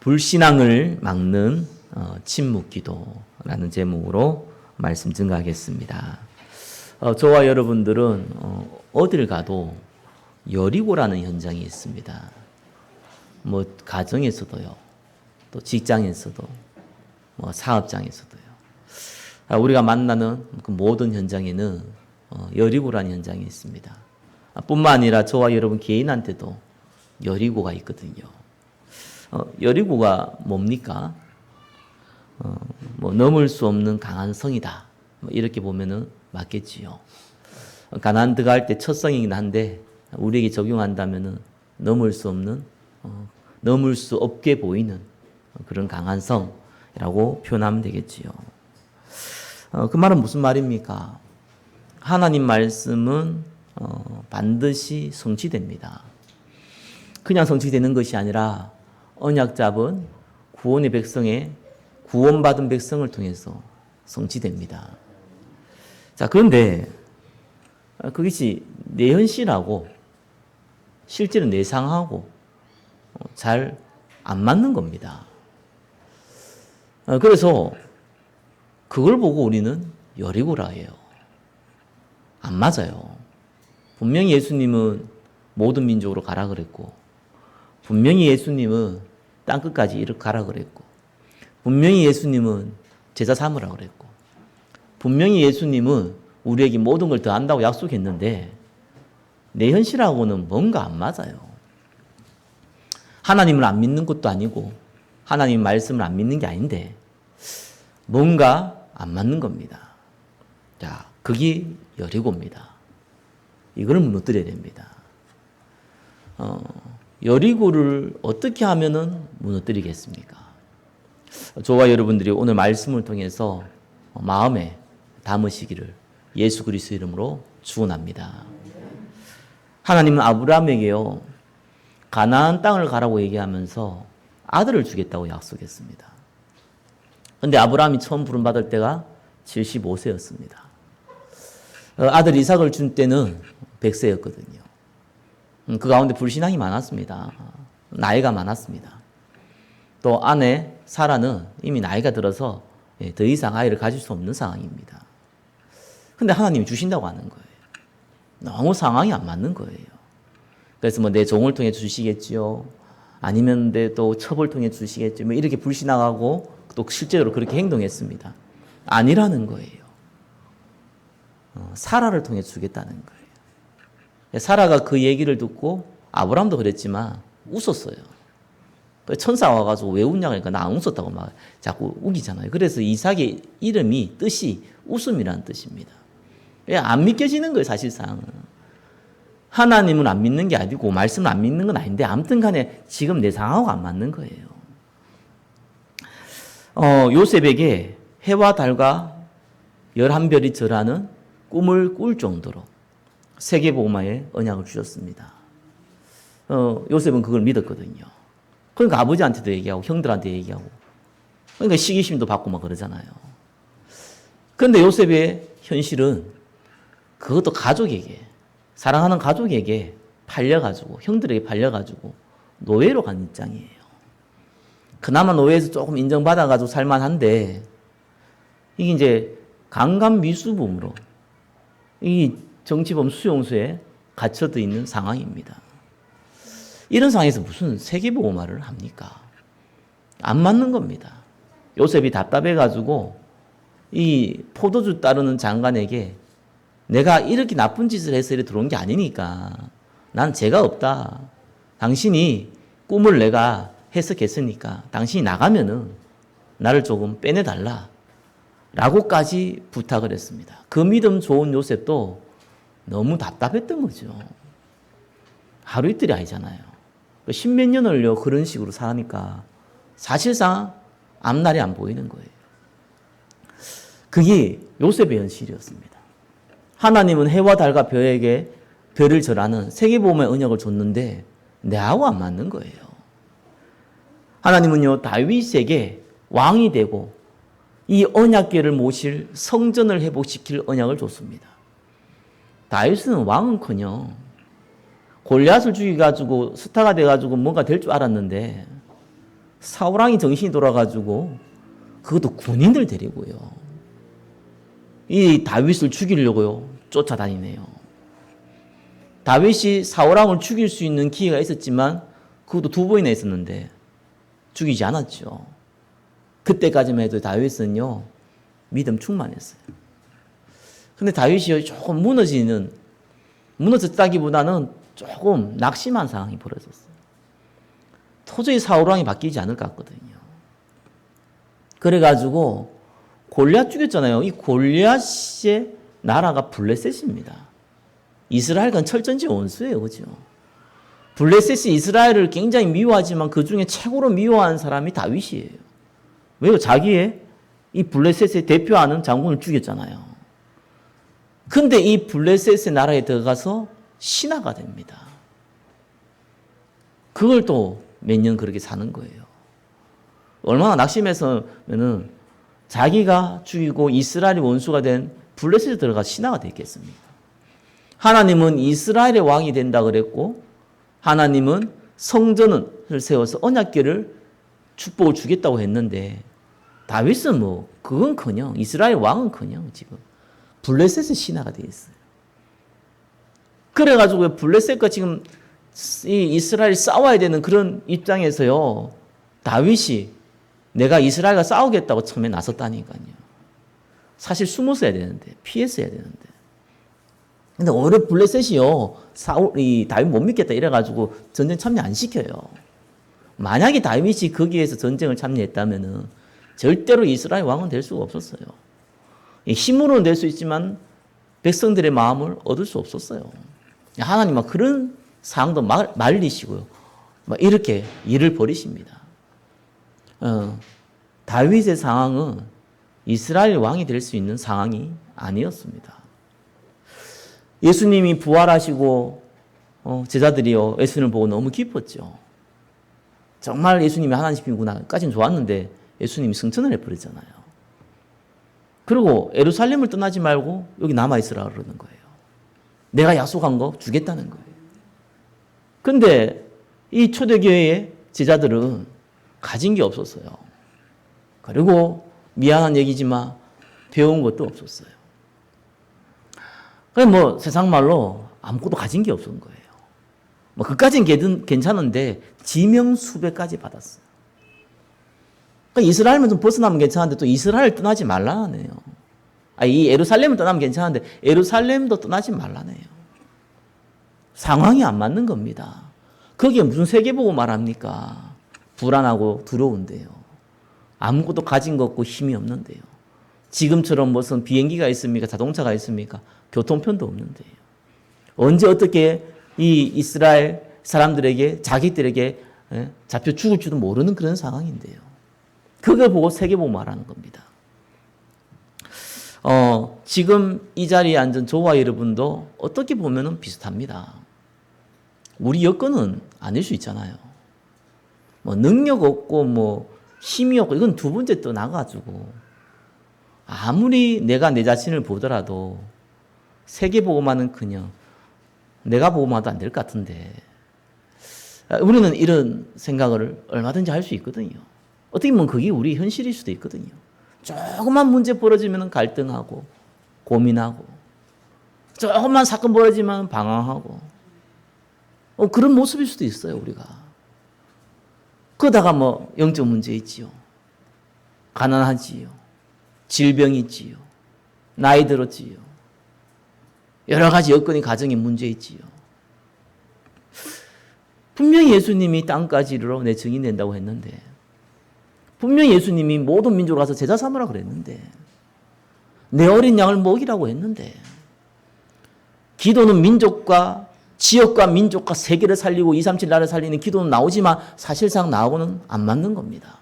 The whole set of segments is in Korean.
불신앙을 막는 침묵기도라는 제목으로 말씀 증가하겠습니다. 저와 여러분들은 어딜 가도 여리고라는 현장이 있습니다. 뭐 가정에서도요, 또 직장에서도, 뭐 사업장에서도요. 우리가 만나는 그 모든 현장에는 여리고라는 현장이 있습니다. 뿐만 아니라 저와 여러분 개인한테도 여리고가 있거든요. 여리고가 뭡니까? 뭐 넘을 수 없는 강한 성이다. 이렇게 보면은 맞겠지요. 가나안 들어갈 때 첫 성이긴 한데 우리에게 적용한다면은 넘을 수 없는, 넘을 수 없게 보이는 그런 강한 성이라고 표현하면 되겠지요. 그 말은 무슨 말입니까? 하나님 말씀은 반드시 성취됩니다. 그냥 성취되는 것이 아니라 언약 잡은 구원의 백성의 구원받은 백성을 통해서 성취됩니다. 자, 그런데 그것이 내 현실하고 실제로 내 상황하고 잘 안 맞는 겁니다. 그래서 그걸 보고 우리는 여리고라 해요. 안 맞아요. 분명히 예수님은 모든 민족으로 가라 그랬고, 분명히 예수님은 땅끝까지 이렇게 가라 그랬고, 분명히 예수님은 제자 삼으라 그랬고, 분명히 예수님은 우리에게 모든 걸 더 안다고 약속했는데 내 현실하고는 뭔가 안 맞아요. 하나님을 안 믿는 것도 아니고 하나님 말씀을 안 믿는 게 아닌데 뭔가 안 맞는 겁니다. 자, 그게 여리고입니다. 이걸 무너뜨려야 됩니다. 여리고를 어떻게 하면은 무너뜨리겠습니까? 저와 여러분들이 오늘 말씀을 통해서 마음에 담으시기를 예수 그리스도 이름으로 축원합니다. 하나님은 아브라함에게요, 가나안 땅을 가라고 얘기하면서 아들을 주겠다고 약속했습니다. 그런데 아브라함이 처음 부름받을 때가 75세였습니다. 아들 이삭을 준 때는 100세였거든요. 그 가운데 불신앙이 많았습니다. 나이가 많았습니다. 또 아내 사라는 이미 나이가 들어서 더 이상 아이를 가질 수 없는 상황입니다. 근데 하나님이 주신다고 하는 거예요. 너무 상황이 안 맞는 거예요. 그래서 뭐 내 종을 통해 주시겠지요. 아니면 내 또 첩을 통해 주시겠지요. 뭐 이렇게 불신앙하고 또 실제로 그렇게 행동했습니다. 아니라는 거예요. 사라를 통해 주겠다는 거예요. 사라가 그 얘기를 듣고 아브라함도 그랬지만 웃었어요. 천사가 와가지고 왜 웃냐 그러니까 나 안 웃었다고 막 자꾸 우기잖아요. 그래서 이삭의 이름이 뜻이 웃음이라는 뜻입니다. 안 믿겨지는 거예요, 사실상. 하나님은 안 믿는 게 아니고 말씀을 안 믿는 건 아닌데 아무튼 간에 지금 내 상황하고 안 맞는 거예요. 요셉에게 해와 달과 11별이 절하는 꿈을 꿀 정도로 세계복음화의 언약을 주셨습니다. 요셉은 그걸 믿었거든요. 그러니까 아버지한테도 얘기하고 형들한테 얘기하고, 그러니까 시기심도 받고 막 그러잖아요. 그런데 요셉의 현실은 그것도 가족에게, 사랑하는 가족에게 팔려가지고, 형들에게 팔려가지고 노예로 간 입장이에요. 그나마 노예에서 조금 인정받아가지고 살만한데 이게 이제 강간미수범으로 이 정치범 수용소에 갇혀져 있는 상황입니다. 이런 상황에서 무슨 세계보고말을 합니까? 안 맞는 겁니다. 요셉이 답답해가지고 이 포도주 따르는 장관에게 내가 이렇게 나쁜 짓을 해서 이렇게 들어온 게 아니니까 난 죄가 없다. 당신이 꿈을 내가 해석했으니까 당신이 나가면은 나를 조금 빼내달라. 라고까지 부탁을 했습니다. 그 믿음 좋은 요셉도 너무 답답했던 거죠. 하루 이틀이 아니잖아요. 십몇 년을요, 그런 식으로 살니까 사실상 앞날이 안 보이는 거예요. 그게 요셉의 현실이었습니다. 하나님은 해와 달과 별에게 별을 절하는 세계보험의 언약을 줬는데 내하고 안 맞는 거예요. 하나님은요, 다윗에게 왕이 되고 이 언약궤를 모실 성전을 회복시킬 언약을 줬습니다. 다윗은 왕은커녕 골리앗을 죽여가지고 스타가 돼가지고 뭔가 될 줄 알았는데 사울왕이 정신이 돌아가지고 그것도 군인들 데리고요. 이 다윗을 죽이려고요. 쫓아다니네요. 다윗이 사울왕을 죽일 수 있는 기회가 있었지만 그것도 2번이나 있었는데 죽이지 않았죠. 그때까지만 해도 다윗은요. 믿음 충만했어요. 근데 다윗이 조금 무너졌다기보다는 조금 낙심한 상황이 벌어졌어요. 도저히 사울왕이 바뀌지 않을 것 같거든요. 그래가지고 골리앗 죽였잖아요. 이 골리앗의 나라가 블레셋입니다. 이스라엘과 철전지 원수예요. 그죠? 블레셋이 이스라엘을 굉장히 미워하지만 그 중에 최고로 미워하는 사람이 다윗이에요. 왜요? 자기의 이 블레셋을 대표하는 장군을 죽였잖아요. 근데 이 블레셋의 나라에 들어가서 신하가 됩니다. 그걸 또 몇 년 그렇게 사는 거예요. 얼마나 낙심해서면은 자기가 죽이고 이스라엘의 원수가 된 블레셋에 들어가 신하가 됐겠습니까? 하나님은 이스라엘의 왕이 된다 그랬고 하나님은 성전을 세워서 언약궤를 축복을 주겠다고 했는데 다윗은 뭐 그건커녕 이스라엘 왕은커녕 지금 블레셋의 신하가 되어 있어요. 그래가지고 블레셋과 지금 이 이스라엘이 싸워야 되는 그런 입장에서요. 다윗이 내가 이스라엘과 싸우겠다고 처음에 나섰다니까요. 사실 숨었어야 되는데 피했어야 되는데. 근데 오히려 블레셋이요. 이 다윗 못 믿겠다 이래가지고 전쟁 참여 안 시켜요. 만약에 다윗이 거기에서 전쟁을 참여했다면은 절대로 이스라엘 왕은 될 수가 없었어요. 힘으로는 될 수 있지만 백성들의 마음을 얻을 수 없었어요. 하나님은 그런 상황도 말리시고요. 이렇게 일을 벌이십니다. 다윗의 상황은 이스라엘 왕이 될 수 있는 상황이 아니었습니다. 예수님이 부활하시고 제자들이요 예수님을 보고 너무 기뻤죠. 정말 예수님이 하나님이구나까지는 좋았는데 예수님이 승천을 해버렸잖아요. 그리고 예루살렘을 떠나지 말고 여기 남아있으라 그러는 거예요. 내가 약속한 거 주겠다는 거예요. 근데 이 초대교회의 제자들은 가진 게 없었어요. 그리고 미안한 얘기지만 배운 것도 없었어요. 그냥 뭐 세상 말로 아무것도 가진 게 없었던 거예요. 뭐 그까지는 괜찮은데 지명수배까지 받았어요. 그러니까 이스라엘만 좀 벗어나면 괜찮은데 또 이스라엘 떠나지 말라네요. 이 예루살렘은 떠나면 괜찮은데 예루살렘도 떠나지 말라네요. 상황이 안 맞는 겁니다. 거기에 무슨 세계보고 말합니까? 불안하고 두려운데요. 아무것도 가진 것 없고 힘이 없는데요. 지금처럼 무슨 비행기가 있습니까? 자동차가 있습니까? 교통편도 없는데요. 언제 어떻게 이 이스라엘 사람들에게 자기들에게 잡혀 죽을지도 모르는 그런 상황인데요. 그걸 보고 세계보고 말하는 겁니다. 지금 이 자리에 앉은 저와 여러분도 어떻게 보면 비슷합니다. 우리 여건은 아닐 수 있잖아요. 뭐 능력 없고 뭐 힘이 없고 이건 두 번째 떠나가지고 아무리 내가 내 자신을 보더라도 세계 보고만은 그냥 내가 보고만도 안 될 것 같은데 우리는 이런 생각을 얼마든지 할 수 있거든요. 어떻게 보면 그게 우리 현실일 수도 있거든요. 조금만 문제 벌어지면 갈등하고 고민하고 조금만 사건 벌어지면 방황하고 그런 모습일 수도 있어요. 우리가 그러다가 뭐 영적 문제 있지요. 가난하지요. 질병이 있지요. 나이 들었지요. 여러 가지 여건이 가정에 문제 있지요. 분명히 예수님이 땅까지 이르러 내 증인 된다고 했는데 분명히 예수님이 모든 민족으로 가서 제자 삼으라 그랬는데 내 어린 양을 먹이라고 했는데 기도는 민족과 지역과 민족과 세계를 살리고 237 나라를 살리는 기도는 나오지만 사실상 나하고는 안 맞는 겁니다.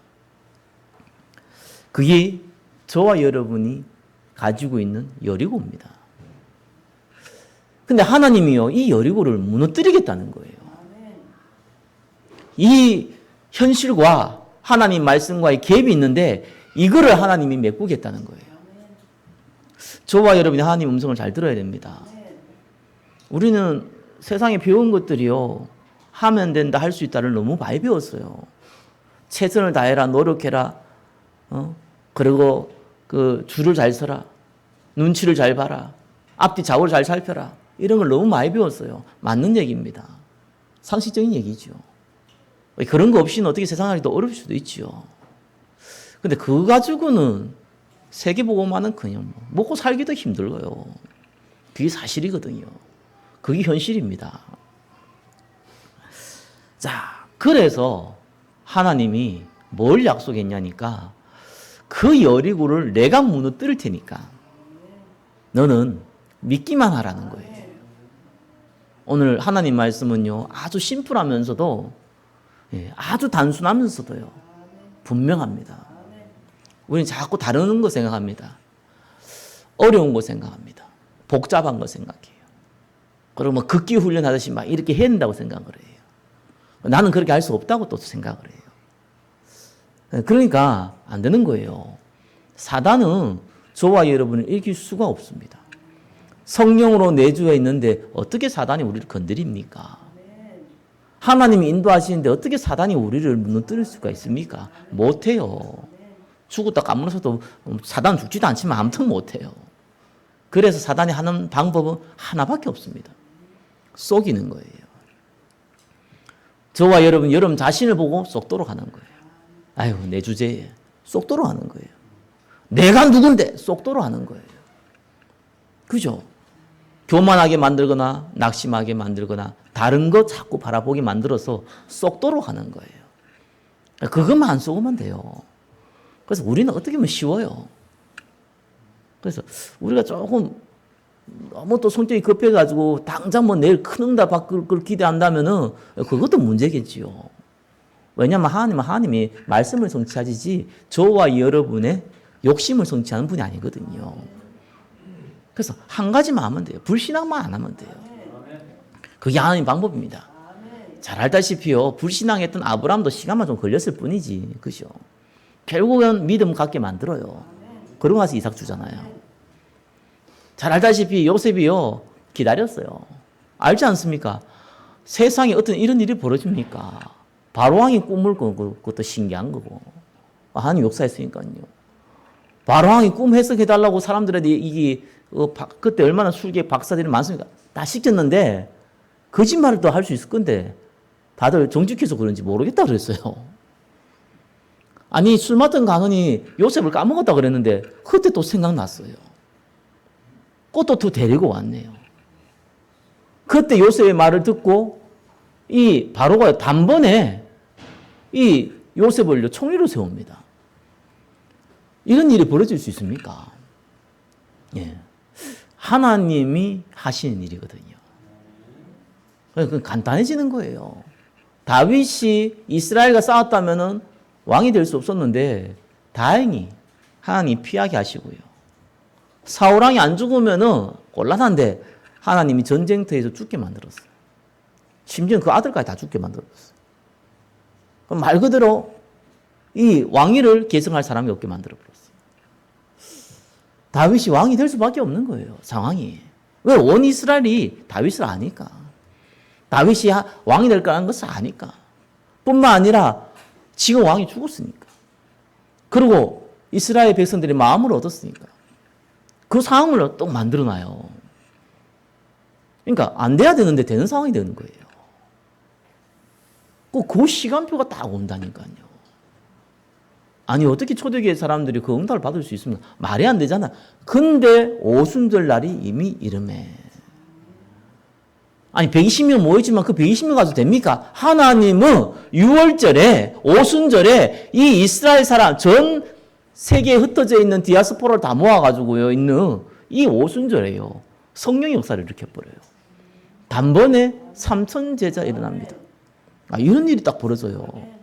그게 저와 여러분이 가지고 있는 여리고입니다. 근데 하나님이요 이 여리고를 무너뜨리겠다는 거예요. 이 현실과 하나님 말씀과의 갭이 있는데 이거를 하나님이 메꾸겠다는 거예요. 저와 여러분이 하나님 음성을 잘 들어야 됩니다. 우리는 세상에 배운 것들이요 하면 된다 할 수 있다를 너무 많이 배웠어요. 최선을 다해라, 노력해라, 그리고 그 줄을 잘 서라, 눈치를 잘 봐라, 앞뒤 좌우를 잘 살펴라. 이런 걸 너무 많이 배웠어요. 맞는 얘기입니다. 상식적인 얘기죠. 그런 거 없이는 어떻게 세상 살기도 어려울 수도 있죠. 근데 그거 가지고는 세계보고만은 그냥 먹고 살기도 힘들어요. 그게 사실이거든요. 그게 현실입니다. 자, 그래서 하나님이 뭘 약속했냐니까 그 여리고를 내가 무너뜨릴 테니까 너는 믿기만 하라는 거예요. 오늘 하나님 말씀은요, 아주 심플하면서도 아주 단순하면서도요, 분명합니다. 우리는 자꾸 다른 거 생각합니다. 어려운 거 생각합니다. 복잡한 거 생각해요. 그리고 뭐 극기 훈련하듯이 막 이렇게 해야 된다고 생각을 해요. 나는 그렇게 할 수 없다고 또 생각을 해요. 그러니까 안 되는 거예요. 사단은 저와 여러분을 이길 수가 없습니다. 성령으로 내주에 있는데 어떻게 사단이 우리를 건드립니까? 하나님이 인도하시는데 어떻게 사단이 우리를 무너뜨릴 수가 있습니까? 못해요. 죽었다 까무러서도 사단 죽지도 않지만 아무튼 못해요. 그래서 사단이 하는 방법은 하나밖에 없습니다. 속이는 거예요. 저와 여러분 자신을 보고 쏙도록 하는 거예요. 아유, 내 주제에 쏙도록 하는 거예요. 내가 누군데 쏙도록 하는 거예요. 그죠? 교만하게 만들거나 낙심하게 만들거나 다른 거 자꾸 바라보게 만들어서 쏙도록 하는 거예요. 그것만 안 쏘면 돼요. 그래서 우리는 어떻게 보면 쉬워요. 그래서 우리가 조금 너무 또 성격이 급해가지고 당장 뭐 내일 큰 응답 받을 걸 기대한다면은 그것도 문제겠지요. 왜냐하면 하나님이 말씀을 성취하시지 저와 여러분의 욕심을 성취하는 분이 아니거든요. 그래서 한 가지만 하면 돼요. 불신앙만 안 하면 돼요. 그게 하나님 방법입니다. 잘 알다시피요, 불신앙했던 아브라함도 시간만 좀 걸렸을 뿐이지, 그죠? 결국은 믿음 갖게 만들어요. 그러고 나서 이삭 주잖아요. 잘 알다시피 요셉이요, 기다렸어요. 알지 않습니까? 세상에 어떤 이런 일이 벌어집니까? 바로왕이 꿈을 꾸고 그것도 신기한 거고. 하나님 역사했으니까요. 바로왕이 꿈 해석해달라고 사람들한테 이게 그때 얼마나 술객 박사들이 많습니까? 다 시켰는데 거짓말을 또 할 수 있을 건데 다들 정직해서 그런지 모르겠다 그랬어요. 아니, 술 맡은 간원이 요셉을 까먹었다 그랬는데 그때 또 생각났어요. 꽃도 또 데리고 왔네요. 그때 요셉의 말을 듣고 이 바로가 단번에 이 요셉을 총리로 세웁니다. 이런 일이 벌어질 수 있습니까? 예. 하나님이 하시는 일이거든요. 그건 간단해지는 거예요. 다윗이 이스라엘과 싸웠다면은 왕이 될 수 없었는데 다행히 하나님이 피하게 하시고요. 사울왕이 안 죽으면은 곤란한데 하나님이 전쟁터에서 죽게 만들었어요. 심지어 그 아들까지 다 죽게 만들었어요. 그럼 말 그대로 이 왕위를 계승할 사람이 없게 만들어 버렸어요. 다윗이 왕이 될 수밖에 없는 거예요. 상황이. 왜? 온 이스라엘이 다윗을 아니까. 다윗이 왕이 될 거라는 것을 아니까. 뿐만 아니라 지금 왕이 죽었으니까. 그리고 이스라엘 백성들이 마음을 얻었으니까. 그 상황을 또 만들어놔요. 그러니까 안 돼야 되는데 되는 상황이 되는 거예요. 그 시간표가 딱 온다니까요. 아니, 어떻게 초대교회 사람들이 그 응답을 받을 수 있습니까? 말이 안 되잖아. 근데 오순절 날이 이미 이름에. 아니, 120명 모이지만 그 120명 가도 됩니까? 하나님은 6월절에, 오순절에 이 이스라엘 사람, 전 세계에 흩어져 있는 디아스포라를 다 모아가지고요, 있는 이 오순절에요. 성령의 역사를 일으켜버려요. 단번에 3천 제자 일어납니다. 이런 일이 딱 벌어져요.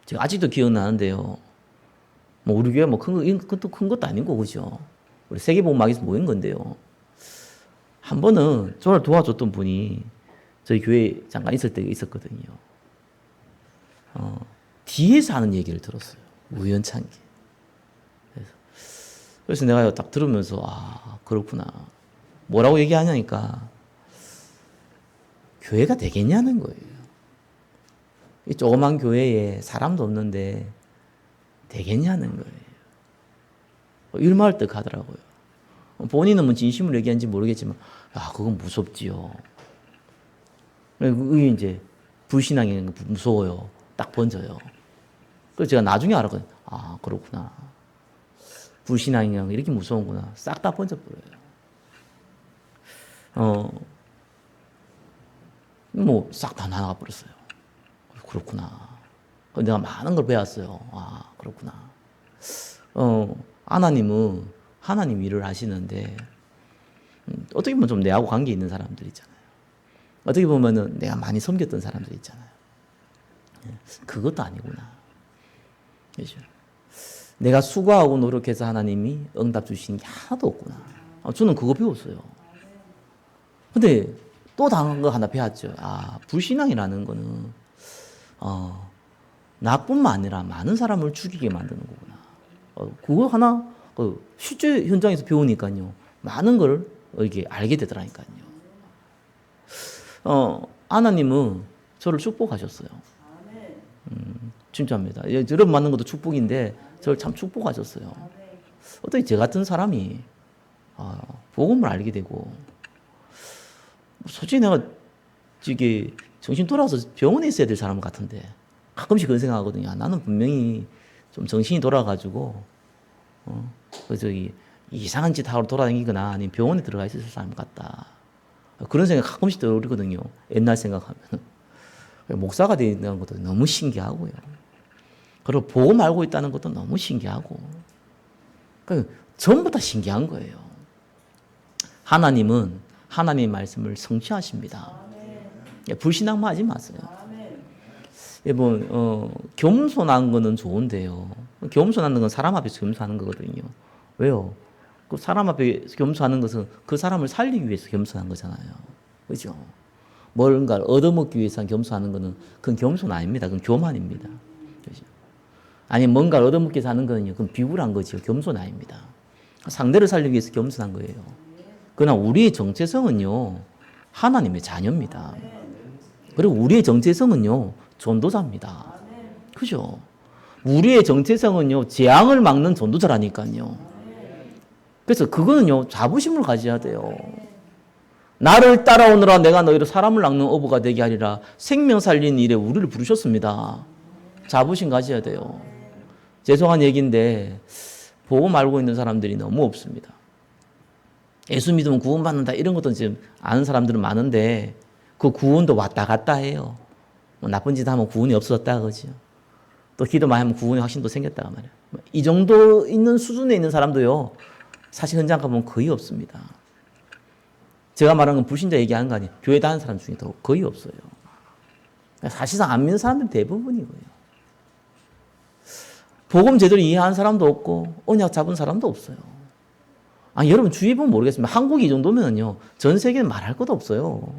제가 아직도 기억나는데요. 뭐 우리 교회 큰 것도 아니고, 그죠? 우리 세계복음학에서 모인 건데요. 한 번은 저를 도와줬던 분이 저희 교회 잠깐 있을 때가 있었거든요. 뒤에서 하는 얘기를 들었어요. 우연찮게. 그래서 내가 딱 들으면서, 그렇구나. 뭐라고 얘기하냐니까, 교회가 되겠냐는 거예요. 이 조그만 교회에 사람도 없는데 되겠냐는 거예요. 일말 듯 하더라고요. 본인은 뭐 진심으로 얘기하는지 모르겠지만, 야, 그건 무섭지요. 그게 이제 불신앙이 무서워요. 딱 번져요. 그래서 제가 나중에 알았거든요. 아, 그렇구나. 불신앙이랑 이렇게 무서운구나. 싹 다 번져버려요. 뭐, 싹 다 나가버렸어요. 그렇구나. 내가 많은 걸 배웠어요. 아, 그렇구나. 하나님은 하나님 일을 하시는데, 어떻게 보면 좀 내하고 관계 있는 사람들 있잖아요. 어떻게 보면은 내가 많이 섬겼던 사람들 있잖아요. 그것도 아니구나. 그렇죠? 내가 수고하고 노력해서 하나님이 응답 주시는 게 하나도 없구나. 저는 그거 배웠어요. 근데 또 다른 거 하나 배웠죠. 아, 불신앙이라는 거는 나뿐만 아니라 많은 사람을 죽이게 만드는 거구나. 그거 하나 실제 현장에서 배우니까요. 많은 걸 이렇게 알게 되더라니까요. 하나님은 저를 축복하셨어요. 진짜입니다. 여러분 만난 것도 축복인데 저를 참 축복하셨어요. 어떻게 저 같은 사람이 복음을 알게 되고, 솔직히 내가 이게 정신 돌아와서 병원에 있어야 될 사람 같은데 가끔씩 그런 생각하거든요. 나는 분명히 좀 정신이 돌아가지고 저기 이상한 짓 하러 돌아다니거나 아니면 병원에 들어가 있을 사람 같다. 그런 생각 가끔씩 떠오르거든요. 옛날 생각하면. 목사가 되는 것도 너무 신기하고요. 그리고 복음 알고 있다는 것도 너무 신기하고. 전부 다 신기한 거예요. 하나님은 하나님의 말씀을 성취하십니다. 불신앙만 하지 마세요. 겸손한 거는 좋은데요. 겸손하는 건 사람 앞에서 겸손하는 거거든요. 왜요? 그 사람 앞에 겸손하는 것은 그 사람을 살리기 위해서 겸손한 거잖아요. 그죠? 뭔가를 얻어먹기 위해서 겸손하는 것은 그건 겸손 아닙니다. 그건 교만입니다. 그죠? 아니, 뭔가를 얻어먹기 위해서 하는 거는요. 그건 비굴한 거죠. 겸손 아닙니다. 상대를 살리기 위해서 겸손한 거예요. 그러나 우리의 정체성은요. 하나님의 자녀입니다. 그리고 우리의 정체성은요. 전도자입니다. 그죠? 우리의 정체성은요. 재앙을 막는 전도자라니까요. 그래서 그거는요. 자부심을 가져야 돼요. 나를 따라오느라 내가 너희를 사람을 낚는 어부가 되게 하리라. 생명 살리는 일에 우리를 부르셨습니다. 자부심 가져야 돼요. 죄송한 얘기인데 복음 알고 있는 사람들이 너무 없습니다. 예수 믿으면 구원받는다 이런 것도 지금 아는 사람들은 많은데 그 구원도 왔다 갔다 해요. 뭐 나쁜 짓 하면 구원이 없어졌다 그러죠. 또 기도 많이 하면 구원의 확신도 생겼다가 말이에요. 이 정도 있는 수준에 있는 사람도요. 사실 현장 가보면 거의 없습니다. 제가 말하는 건 불신자 얘기하는 거 아니에요. 교회 다니는 사람 중에도 거의 없어요. 사실상 안 믿는 사람들 대부분이고요. 복음 제대로 이해하는 사람도 없고 언약 잡은 사람도 없어요. 아니, 여러분 주위에 보면 모르겠습니다. 한국이 이 정도면요. 전 세계는 말할 것도 없어요.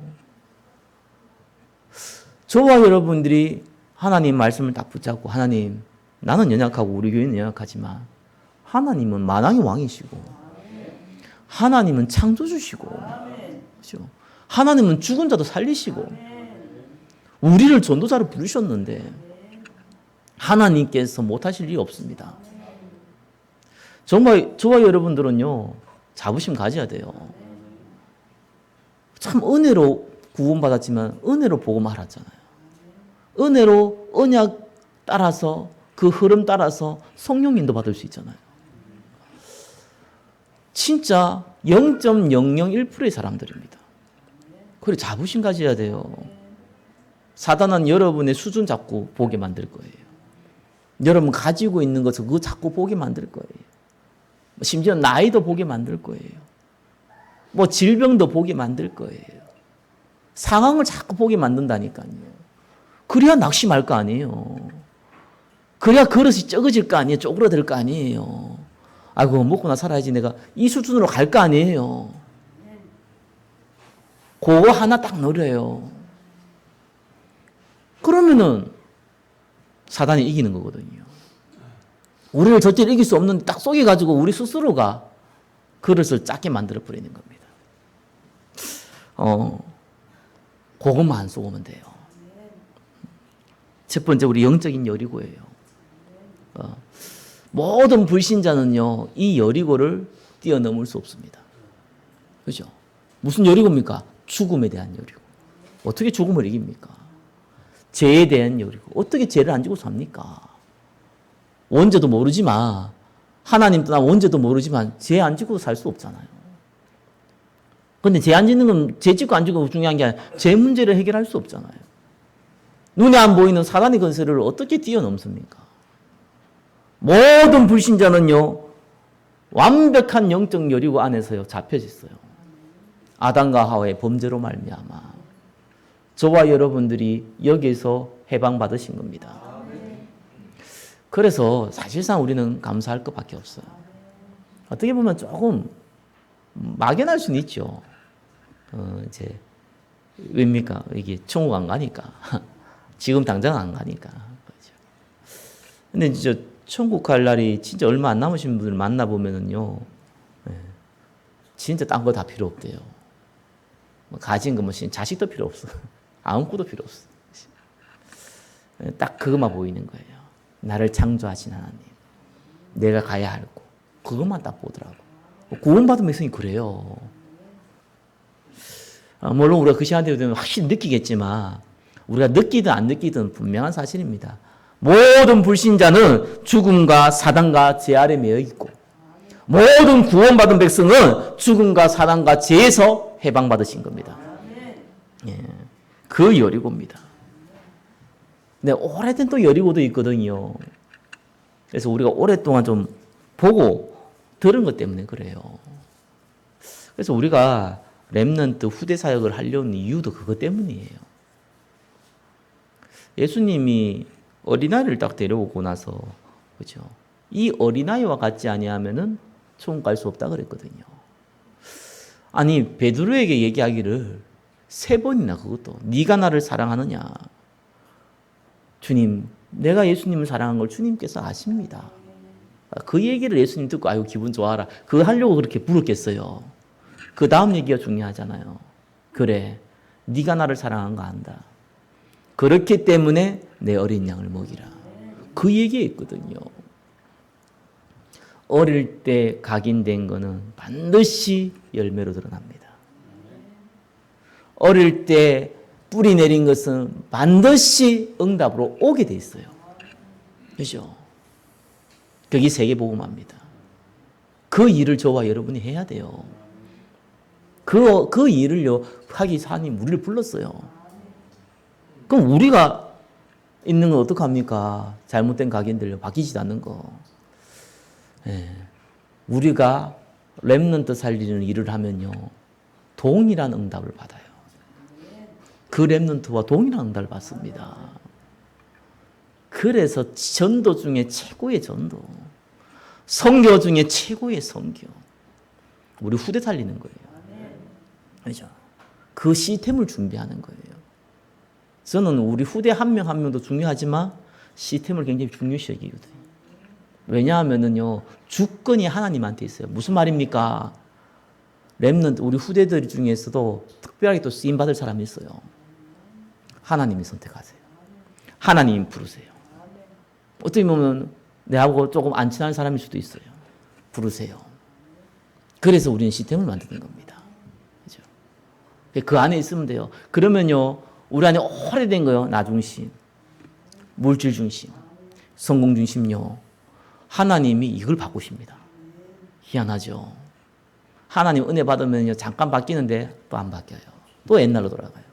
저와 여러분들이 하나님 말씀을 딱 붙잡고 하나님, 나는 연약하고 우리 교회는 연약하지만 하나님은 만왕의 왕이시고 하나님은 창조주시고 그렇죠? 하나님은 죽은 자도 살리시고 우리를 전도자로 부르셨는데 하나님께서 못하실 일이 없습니다. 정말 저와 여러분들은요. 자부심 가져야 돼요. 참 은혜로 구원받았지만 은혜로 복음 알았잖아요. 은혜로 언약 따라서 그 흐름 따라서 성령 인도 받을 수 있잖아요. 진짜 0.001%의 사람들입니다. 그래 자부심 가져야 돼요. 사단은 여러분의 수준 잡고 보게 만들 거예요. 여러분 가지고 있는 것을 그거 자꾸 보게 만들 거예요. 심지어 나이도 보게 만들 거예요. 뭐 질병도 보게 만들 거예요. 상황을 자꾸 보게 만든다니까요. 그래야 낙심할 거 아니에요. 그래야 그릇이 적어질 거 아니에요. 쪼그라들 거 아니에요. 아이고 먹고나 살아야지 내가 이 수준으로 갈 거 아니에요. 그거 하나 딱 노려요. 그러면은 사단이 이기는 거거든요. 우리를 절대로 이길 수 없는 딱 속여가지고 우리 스스로가 그릇을 작게 만들어 버리는 겁니다. 그것만 안 쏘면 돼요. 첫 번째 우리 영적인 여리고예요. 모든 불신자는요, 이 여리고를 뛰어넘을 수 없습니다. 그죠? 무슨 여리고입니까? 죽음에 대한 여리고. 어떻게 죽음을 이깁니까? 죄에 대한 여리고. 어떻게 죄를 안 지고 삽니까? 원죄도 모르지만, 하나님 떠나 원죄도 모르지만, 죄 안 지고 살 수 없잖아요. 근데 죄 안 짓는 건 죄 짓고 안 짓고 중요한 게 아니라 죄 문제를 해결할 수 없잖아요. 눈에 안 보이는 사단의 건설을 어떻게 뛰어넘습니까? 모든 불신자는요, 완벽한 영적 여리고 안에서요, 잡혀졌어요. 아담과 하와의 범죄로 말미암아 저와 여러분들이 여기에서 해방받으신 겁니다. 그래서 사실상 우리는 감사할 것밖에 없어요. 어떻게 보면 조금 막연할 수는 있죠. 이제 왜입니까? 이게 천국 안 가니까. 지금 당장 안 가니까. 그렇죠. 근데 진짜 천국 갈 날이 진짜 얼마 안 남으신 분들 만나보면은요, 진짜 딴 거 다 필요 없대요. 가진 거 뭐 자식도 필요 없어. 아무것도 필요 없어. 딱 그것만 보이는 거예요. 나를 창조하신 하나님. 내가 가야 할 곳. 그것만 딱 보더라고. 구원받은 백성이 그래요. 물론 우리가 그 시간대에 되면 확실히 느끼겠지만, 우리가 느끼든 안 느끼든 분명한 사실입니다. 모든 불신자는 죽음과 사단과 죄 아래 매여 있고, 모든 구원받은 백성은 죽음과 사단과 죄에서 해방받으신 겁니다. 예, 그 여리고입니다. 근데 오래된 또 여리고도 있거든요. 그래서 우리가 오랫동안 좀 보고 들은 것 때문에 그래요. 그래서 우리가 렘넌트 후대 사역을 하려는 이유도 그것 때문이에요. 예수님이 어린아이를 딱 데려오고 나서, 그죠? 이 어린아이와 같지 아니하면은 천국 갈 수 없다 그랬거든요. 아니 베드로에게 얘기하기를 3번이나 그것도 네가 나를 사랑하느냐? 주님, 내가 예수님을 사랑한 걸 주님께서 아십니다. 그 얘기를 예수님 듣고 아유 기분 좋아라. 그거 하려고 그렇게 물었겠어요. 그 다음 얘기가 중요하잖아요. 그래, 네가 나를 사랑한 거 안다. 그렇기 때문에 내 어린 양을 먹이라. 그 얘기했거든요. 어릴 때 각인된 거는 반드시 열매로 드러납니다. 어릴 때 뿌리 내린 것은 반드시 응답으로 오게 돼 있어요. 그죠? 그게 세계복음화입니다. 그 일을 저와 여러분이 해야 돼요. 그 일을요, 하기 하나님 우리를 불렀어요. 그럼 우리가 있는 건 어떡합니까? 잘못된 각인들요, 바뀌지도 않는 거. 예. 우리가 렘넌트 살리는 일을 하면요, 동일한 응답을 받아요. 그 렘넌트와 동일한 응답을 받습니다. 그래서 전도 중에 최고의 전도, 선교 중에 최고의 선교, 우리 후대 살리는 거예요. 그렇죠? 그 시스템을 준비하는 거예요. 저는 우리 후대 한 명 한 명도 중요하지만 시스템을 굉장히 중요시 여기거든요. 왜냐하면은요, 주권이 하나님한테 있어요. 무슨 말입니까? 렘넌트 우리 후대들 중에서도 특별하게 또 쓰임 받을 사람이 있어요. 하나님이 선택하세요. 하나님이 부르세요. 어떻게 보면 내하고 조금 안 친한 사람일 수도 있어요. 부르세요. 그래서 우리는 시스템을 만드는 겁니다. 그죠? 그 안에 있으면 돼요. 그러면요, 우리 안에 오래된 거요, 나 중심, 물질 중심, 성공 중심요, 하나님이 이걸 바꾸십니다. 희한하죠? 하나님 은혜 받으면요, 잠깐 바뀌는데 또 안 바뀌어요. 또 옛날로 돌아가요.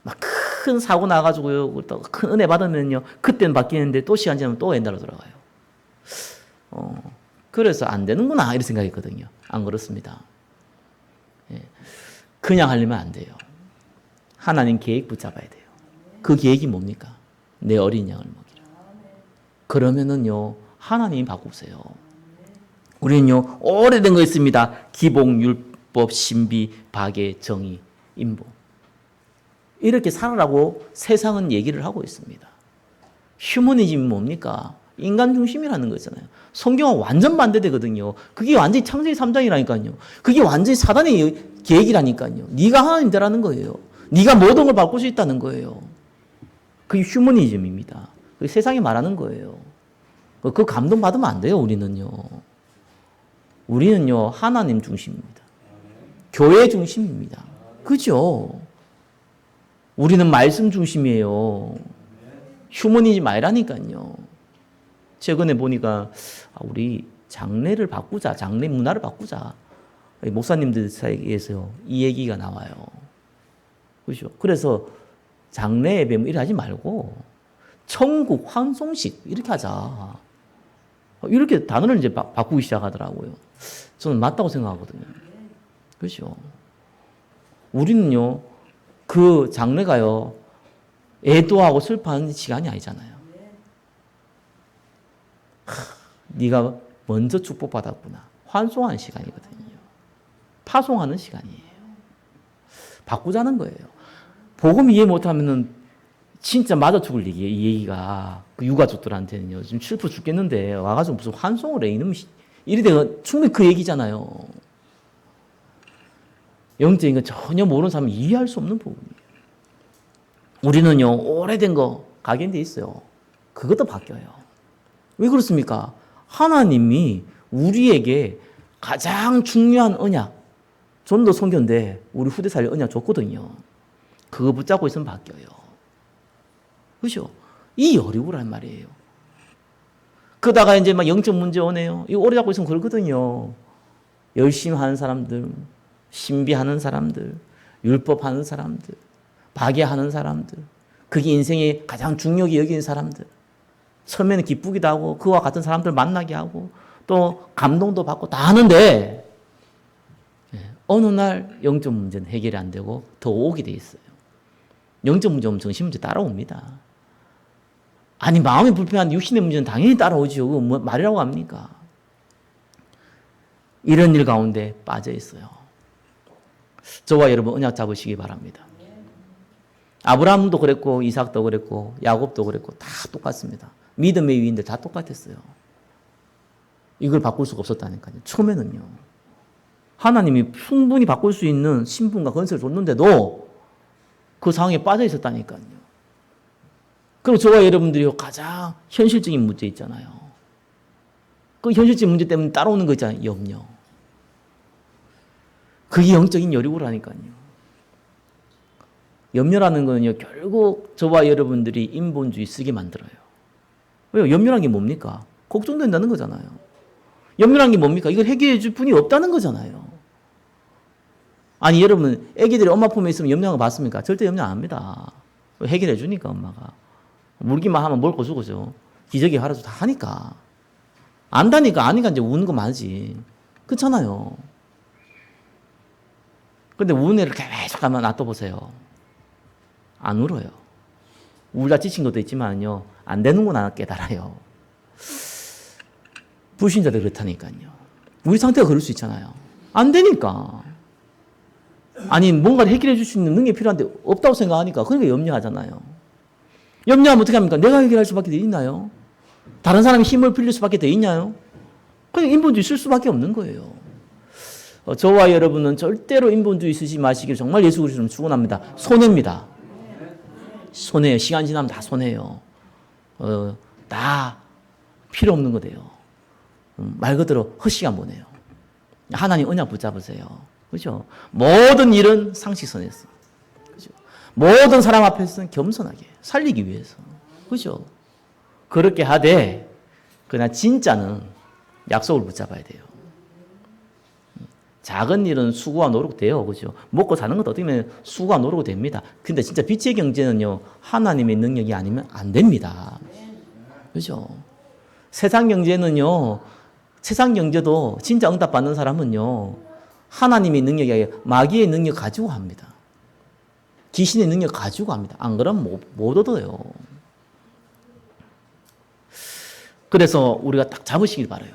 막 큰 사고 나가지고요, 또 큰 은혜 받으면요, 그때는 바뀌는데 또 시간 지나면 또 옛날로 돌아가요. 그래서 안 되는구나, 이런 생각했거든요. 안 그렇습니다. 예. 그냥 하려면 안 돼요. 하나님 계획 붙잡아야 돼요. 그 계획이 뭡니까? 내 어린 양을 먹이라. 그러면은요, 하나님이 바꾸세요. 우리는요, 오래된 거 있습니다. 기복, 율법, 신비, 박애, 정의, 인보. 이렇게 살아라고 세상은 얘기를 하고 있습니다. 휴머니즘이 뭡니까? 인간 중심이라는 거잖아요. 성경은 완전 반대되거든요. 그게 완전히 창세기 3장이라니까요. 그게 완전히 사단의 계획이라니까요. 네가 하나님 되라는 거예요. 네가 모든 걸 바꿀 수 있다는 거예요. 그게 휴머니즘입니다. 그게 세상이 말하는 거예요. 그 감동받으면 안 돼요, 우리는요. 우리는요, 하나님 중심입니다. 교회 중심입니다. 그죠? 우리는 말씀 중심이에요. 휴머니즘 아니라니까요. 최근에 보니까 우리 장례를 바꾸자, 장례 문화를 바꾸자. 목사님들 사이에서 이 얘기가 나와요. 그죠? 그래서 장례 예배 이렇게 하지 말고 천국 환송식 이렇게 하자. 이렇게 단어를 이제 바꾸기 시작하더라고요. 저는 맞다고 생각하거든요. 그죠? 우리는요, 그 장례가요, 애도하고 슬퍼하는 시간이 아니잖아요. 네가 먼저 축복받았구나. 환송하는 시간이거든요. 파송하는 시간이에요. 바꾸자는 거예요. 복음 이해 못하면은 진짜 맞아 죽을 얘기예요. 이 얘기가 그 유가족들한테는요. 지금 슬퍼 죽겠는데 와가지고 무슨 환송을 해 이놈 이리 내가 충분히 그 얘기잖아요. 영적인 건 전혀 모르는 사람은 이해할 수 없는 부분이에요. 우리는요, 오래된 거 각인돼 있어요. 그것도 바뀌어요. 왜 그렇습니까? 하나님이 우리에게 가장 중요한 언약, 전도 선교인데 우리 후대 살릴 언약 줬거든요. 그거 붙잡고 있으면 바뀌어요. 그죠? 이 어려우란 말이에요. 그러다가 이제 막 영적 문제 오네요. 이거 오래 잡고 있으면 그렇거든요. 열심히 하는 사람들, 신비하는 사람들, 율법하는 사람들, 박애하는 사람들, 그게 인생의 가장 중요하게 여기는 사람들, 처음에는 기쁘기도 하고 그와 같은 사람들 만나게 하고 또 감동도 받고 다 하는데 어느 날 영적 문제는 해결이 안 되고 더 오게 돼 있어요. 영적 문제 오면 정신 문제 따라옵니다. 아니 마음이 불편한 육신의 문제는 당연히 따라오죠. 그거 뭐 말이라고 합니까? 이런 일 가운데 빠져 있어요. 저와 여러분 언약 잡으시기 바랍니다. 아브라함도 그랬고 이삭도 그랬고 야곱도 그랬고 다 똑같습니다. 믿음의 위인들 다 똑같았어요. 이걸 바꿀 수가 없었다니까요. 처음에는요. 하나님이 충분히 바꿀 수 있는 신분과 건설을 줬는데도 그 상황에 빠져 있었다니까요. 그리고 저와 여러분들이 가장 현실적인 문제 있잖아요. 그 현실적인 문제 때문에 따라오는 거 있잖아요. 염려. 그게 영적인 여리고라니까요. 염려라는 거는요, 결국 저와 여러분들이 인본주의 쓰게 만들어요. 왜요? 염려란 게 뭡니까? 걱정된다는 거잖아요. 염려란 게 뭡니까? 이걸 해결해 줄 분이 없다는 거잖아요. 아니, 여러분, 애기들이 엄마 품에 있으면 염려한 거 봤습니까? 절대 염려 안 합니다. 해결해 주니까, 엄마가. 물기만 하면 먹고 주고죠. 기저귀 갈아줘 다 하니까. 안다니까, 아니까 이제 우는 거 많지. 그렇잖아요. 근데 우는 애를 계속 가만 놔둬보세요. 안 울어요. 울다 지친 것도 있지만요, 안 되는구나 깨달아요. 불신자들 그렇다니까요. 우리 상태가 그럴 수 있잖아요. 안 되니까. 아니, 뭔가를 해결해 줄 수 있는 능력이 필요한데 없다고 생각하니까 그러니까 염려하잖아요. 염려하면 어떻게 합니까? 내가 해결할 수밖에 돼 있나요? 다른 사람이 힘을 빌릴 수밖에 돼 있나요? 그냥 인본주의 쓸 수밖에 없는 거예요. 저와 여러분은 절대로 인본주의 쓰지 마시길 정말 예수 그리스도는 축원합니다. 손해입니다. 손해요. 시간 지나면 다 손해요. 다 필요 없는 거 돼요. 말 그대로 헛시간 보내요. 하나님 언약 붙잡으세요. 그죠? 모든 일은 상식선에서. 그죠? 모든 사람 앞에서는 겸손하게 살리기 위해서. 그죠? 그렇게 하되, 그러나 진짜는 약속을 붙잡아야 돼요. 작은 일은 수고와 노력 돼요. 그죠? 먹고 사는 것도 어떻게 보면 수고와 노력 됩니다. 근데 진짜 빛의 경제는요, 하나님의 능력이 아니면 안 됩니다. 그죠? 세상 경제는요, 세상 경제도 진짜 응답 받는 사람은요, 하나님의 능력이 아니라 마귀의 능력 가지고 합니다. 귀신의 능력 가지고 합니다. 안 그러면 못 얻어요. 그래서 우리가 딱 잡으시길 바라요.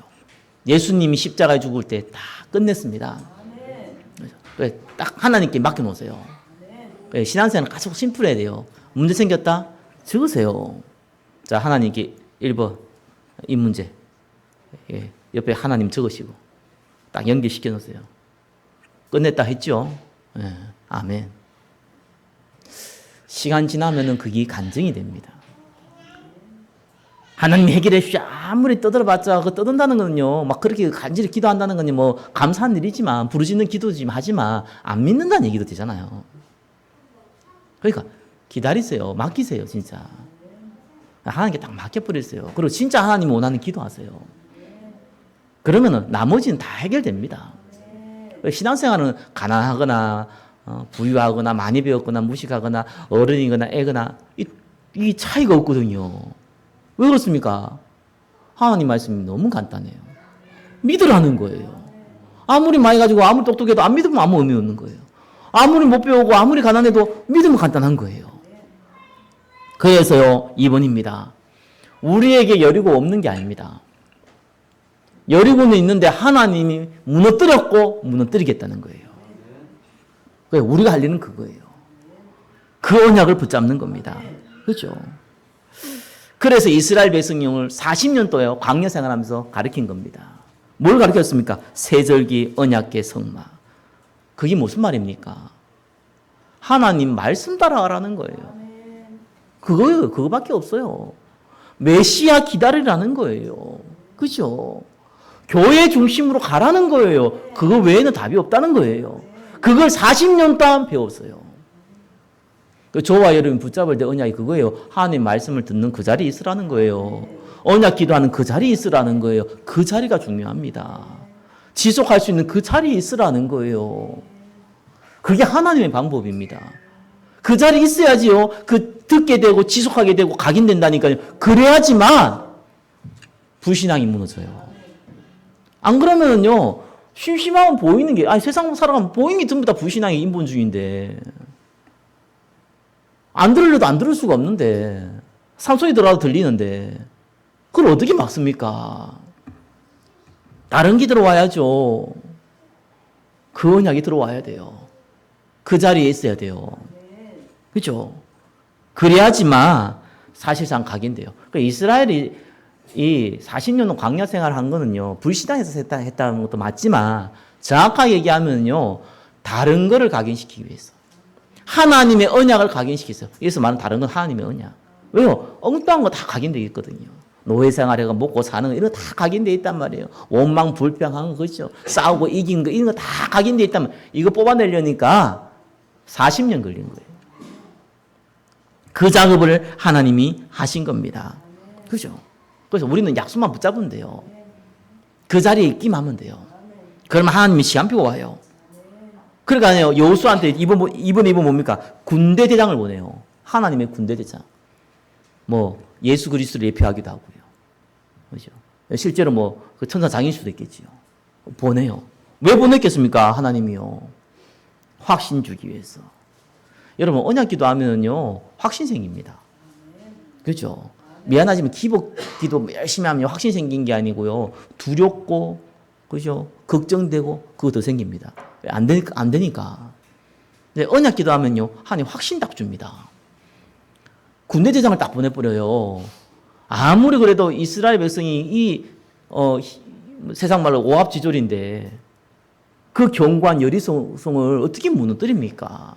예수님이 십자가에 죽을 때 다 끝냈습니다. 딱 하나님께 맡겨놓으세요. 신앙생활은 계속 심플해야 돼요. 문제 생겼다? 적으세요. 자, 하나님께 1번 이 문제. 옆에 하나님 적으시고 딱 연결시켜 놓으세요. 끝냈다 했죠? 아멘. 시간 지나면은 그게 간증이 됩니다. 하나님 해결해 주시 아무리 떠들어봤자 그 떠든다는 거는요, 막 그렇게 간절히 기도한다는 건요, 뭐 감사한 일이지만 부르짖는 기도지만 하지만 안 믿는다는 얘기도 되잖아요. 그러니까 기다리세요. 맡기세요, 진짜. 하나님께 딱 맡겨버리세요. 그리고 진짜 하나님 원하는 기도하세요. 그러면은 나머지는 다 해결됩니다. 신앙생활은 가난하거나 부유하거나 많이 배웠거나 무식하거나 어른이거나 애거나 이 차이가 없거든요. 왜 그렇습니까? 하나님 말씀이 너무 간단해요. 믿으라는 거예요. 아무리 많이 가지고 아무리 똑똑해도 안 믿으면 아무 의미 없는 거예요. 아무리 못 배우고 아무리 가난해도 믿으면 간단한 거예요. 그래서요, 2번입니다. 우리에게 여리고 없는 게 아닙니다. 여리고는 있는데 하나님이 무너뜨렸고 무너뜨리겠다는 거예요. 우리가 할 일은 그거예요. 그 언약을 붙잡는 겁니다. 그렇죠? 그래서 이스라엘 백성을 40년 동안 광야 생활하면서 가르친 겁니다. 뭘 가르쳤습니까? 세절기, 언약궤, 성막. 그게 무슨 말입니까? 하나님 말씀 따라가라는 거예요. 그거예요. 그거밖에 없어요. 메시아 기다리라는 거예요. 그죠? 교회 중심으로 가라는 거예요. 그거 외에는 답이 없다는 거예요. 그걸 40년 동안 배웠어요. 저와 여러분 붙잡을 때 언약이 그거예요. 하나님 말씀을 듣는 그 자리에 있으라는 거예요. 언약 기도하는 그 자리에 있으라는 거예요. 그 자리가 중요합니다. 지속할 수 있는 그 자리에 있으라는 거예요. 그게 하나님의 방법입니다. 그 자리에 있어야지요. 그 듣게 되고 지속하게 되고 각인된다니까요. 그래야지만 불신앙이 무너져요. 안 그러면요, 심심하면 보이는 게, 세상 살아가면 보이는 게 전부 다 불신앙의 인본주의인데, 안 들으려도 안 들을 수가 없는데, 산소리 들어가도 들리는데, 그걸 어떻게 막습니까? 다른 게 들어와야죠. 그 언약이 들어와야 돼요. 그 자리에 있어야 돼요. 그죠? 그래야지만 사실상 각인돼요. 그러니까 이스라엘이 이 40년 광야 생활을 한 거는요, 불신앙에서 했다는 것도 맞지만, 정확하게 얘기하면요, 다른 거를 각인시키기 위해서. 하나님의 언약을 각인시켰어요. 그래서 말하는 다른 건 하나님의 언약. 왜요? 엉뚱한 거 다 각인되어 있거든요. 노예 생활해가 먹고 사는 거, 이런 거 다 각인되어 있단 말이에요. 원망, 불평한 거, 그죠? 싸우고 이긴 거, 이런 거 다 각인되어 있단 말이에요. 이거 뽑아내려니까 40년 걸린 거예요. 그 작업을 하나님이 하신 겁니다. 그죠? 그래서 우리는 약속만 붙잡으면 돼요. 그 자리에 있기만 하면 돼요. 그러면 하나님이 시간표가 와요. 그러니까요, 여호수아한테 이번에 뭡니까? 군대 대장을 보내요. 하나님의 군대 대장. 예수 그리스도를 예표하기도 하고요. 그죠? 실제로 그 천사 장일 수도 있겠지요. 보내요. 왜 보냈겠습니까? 하나님이요. 확신 주기 위해서. 여러분, 언약 기도하면요, 확신 생깁니다. 그죠? 미안하지만 기도 열심히 하면 확신 생긴 게 아니고요. 두렵고, 그죠? 걱정되고, 그거 더 생깁니다. 안 되니까. 근데 언약 기도하면요, 하나님 확신 딱 줍니다. 군대 대장을 딱 보내버려요. 아무리 그래도 이스라엘 백성이 세상 말로 오합지졸인데, 그 견고한 여리성을 어떻게 무너뜨립니까?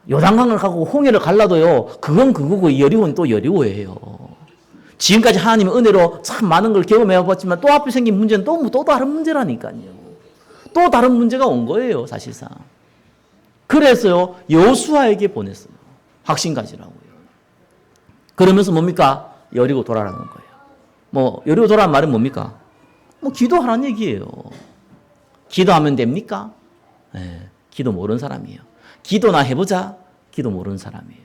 요단강을 가고 홍해를 갈라도요, 그건 그거고 여리고는 또 여리고예요. 지금까지 하나님의 은혜로 참 많은 걸 경험해 봤지만 또 앞에 생긴 문제는 또 다른 문제라니까요. 또 다른 문제가 온 거예요, 사실상. 그래서요, 여호수아에게 보냈어요. 확신 가지라고요. 그러면서 뭡니까? 여리고 돌아라는 거예요. 여리고 돌아라는 말은 뭡니까? 기도하라는 얘기예요. 기도하면 됩니까? 네, 기도 모르는 사람이에요. 기도나 해보자. 기도 모르는 사람이에요.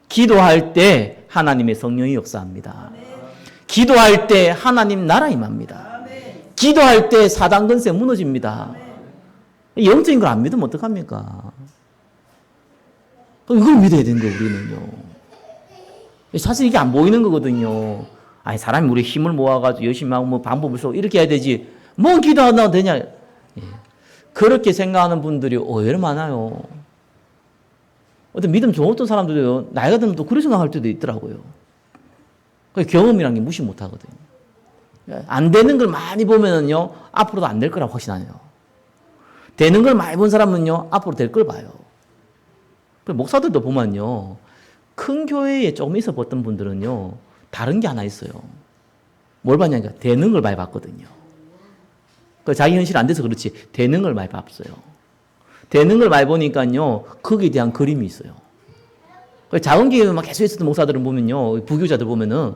기도할 때 하나님의 성령이 역사합니다. 기도할 때 하나님 나라 임합니다. 기도할 때 사단 권세 무너집니다. 영적인 걸 안 믿으면 어떡합니까? 이걸 믿어야 되는 거예요, 우리는요. 사실 이게 안 보이는 거거든요. 사람이 우리 힘을 모아가지고 열심히 하고 방법을 써 이렇게 해야 되지. 기도하다 되냐. 그렇게 생각하는 분들이 의외로 많아요. 어떤 믿음 좋았던 사람들도 나이가 들면 또 그렇게 생각할 때도 있더라고요. 경험이란 게 무시 못 하거든요. 안 되는 걸 많이 보면은요, 앞으로도 안 될 거라고 확신하네요. 되는 걸 많이 본 사람은요, 앞으로 될 걸 봐요. 목사들도 보면요. 큰 교회에 조금 있어 봤던 분들은요. 다른 게 하나 있어요. 뭘 봤냐니까 대능을 많이 봤거든요. 자기 현실 안 돼서 그렇지 대능을 많이 봤어요. 대능을 많이 보니까요. 거기에 대한 그림이 있어요. 작은 교회에 막 계속 있었던 목사들은 보면요. 부교자들 보면은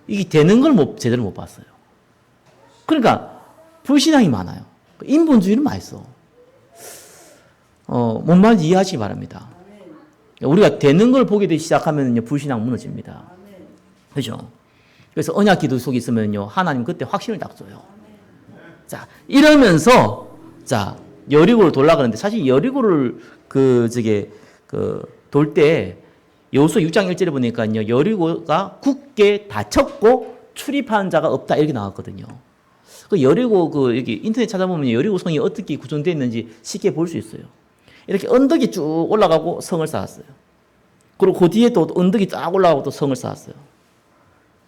이게 되는 걸 제대로 못 봤어요. 그러니까 불신앙이 많아요. 인본주의는 많이 써. 뭔 말인지 이해하시기 바랍니다. 우리가 되는 걸 보게 되기 시작하면요. 불신앙 무너집니다. 그죠? 그래서 언약 기도 속에 있으면요. 하나님 그때 확신을 딱 줘요. 자, 이러면서, 자, 여리고를 돌라 그러는데 사실 여리고를 돌 때 여호수아 6장 1절에 보니까요. 여리고가 굳게 닫혔고 출입하는 자가 없다 이렇게 나왔거든요. 그 여리고 여기 인터넷 찾아보면 여리고 성이 어떻게 구성되어 있는지 쉽게 볼 수 있어요. 이렇게 언덕이 쭉 올라가고 성을 쌓았어요. 그리고 그 뒤에 또 언덕이 쫙 올라가고 또 성을 쌓았어요.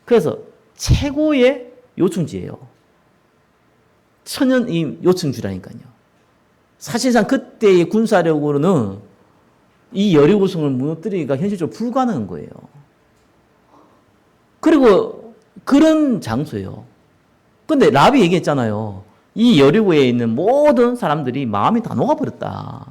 그래서 최고의 요충지예요. 천연임 요충지라니까요. 사실상 그때의 군사력으로는 이 여리고성을 무너뜨리기가 현실적으로 불가능한 거예요. 그리고 그런 장소예요. 근데 랍이 얘기했잖아요. 이 여리고에 있는 모든 사람들이 마음이 다 녹아버렸다.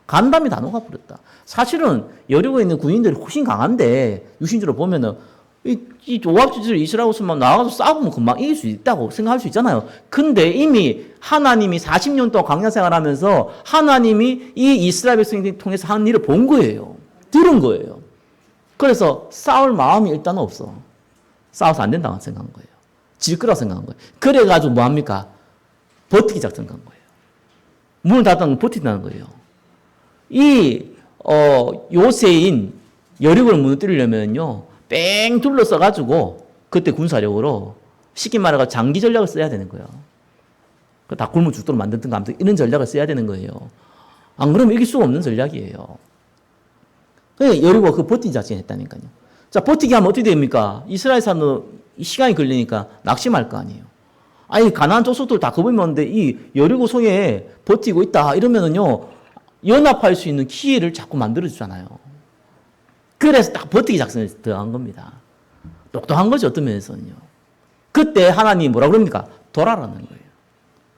간담이 다 녹아버렸다. 사실은 여리고에 있는 군인들이 훨씬 강한데 유신주로 보면은 이 조합지들 이스라엘만 나가서 싸우면 금방 이길 수 있다고 생각할 수 있잖아요. 근데 이미 하나님이 40년 동안 광야 생활하면서 하나님이 이 이스라엘 백성을 통해서 하는 일을 본 거예요. 들은 거예요. 그래서 싸울 마음이 일단 없어. 싸워서 안 된다고 생각한 거예요. 질 거라고 생각한 거예요. 그래가지고 뭐 합니까? 버티기 작전 간 거예요. 문을 닫았다는 건 버틴다는 거예요. 요새인 여리고를 무너뜨리려면요. 뺑 둘러써가지고 그때 군사력으로 쉽게 말해서 장기 전략을 써야 되는 거예요. 다 굶어 죽도록 만든가 아무튼 이런 전략을 써야 되는 거예요. 안 그러면 이길 수가 없는 전략이에요. 그러니까 여리고가 그 버티기 작전 했다니까요. 자, 버티기 하면 어떻게 됩니까? 이스라엘 사람도 시간이 걸리니까 낙심할 거 아니에요. 아니, 가나안 족속들 다 거부했는데 이 여리고 성에 버티고 있다 이러면은요, 연합할 수 있는 기회를 자꾸 만들어주잖아요. 그래서 딱 버티기 작전을 들어간 겁니다. 똑똑한 거죠, 어떤 면에서는요. 그때 하나님이 뭐라 그럽니까? 돌아라는 거예요.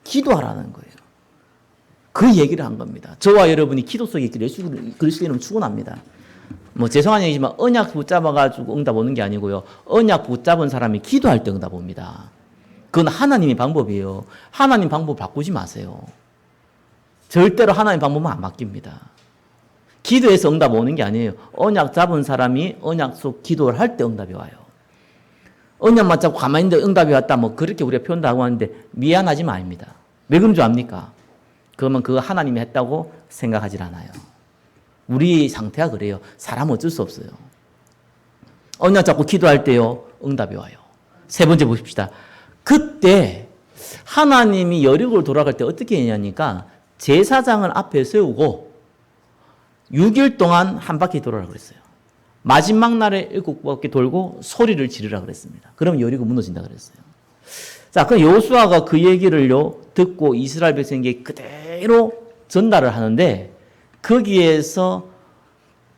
기도하라는 거예요. 그 얘기를 한 겁니다. 저와 여러분이 기도 속에 예수 그리스도 이름 축원합니다. 뭐 죄송한 얘기지만 언약 붙잡아가지고 응답 오는 게 아니고요. 언약 붙잡은 사람이 기도할 때 응답 옵니다. 그건 하나님의 방법이에요. 하나님 방법 바꾸지 마세요. 절대로 하나님 방법은 안 바뀝니다. 기도해서 응답 오는 게 아니에요. 언약 잡은 사람이 언약 속 기도를 할 때 응답이 와요. 언약만 잡고 가만히 있는데 응답이 왔다. 뭐 그렇게 우리가 표현도 하고 하는데 미안하지만 아닙니다. 왜 그런 줄 압니까? 그러면 그거 하나님이 했다고 생각하질 않아요. 우리 상태가 그래요. 사람은 어쩔 수 없어요. 언약 잡고 기도할 때요. 응답이 와요. 세 번째 보십시다. 그때 하나님이 여리고를 돌아갈 때 어떻게 했냐니까 제사장을 앞에 세우고 6일 동안 한 바퀴 돌아라 그랬어요. 마지막 날에 7바퀴 돌고 소리를 지르라 그랬습니다. 그럼 여리고 무너진다 그랬어요. 자, 그 여호수아가 그 얘기를요 듣고 이스라엘 백성에게 그대로 전달을 하는데 거기에서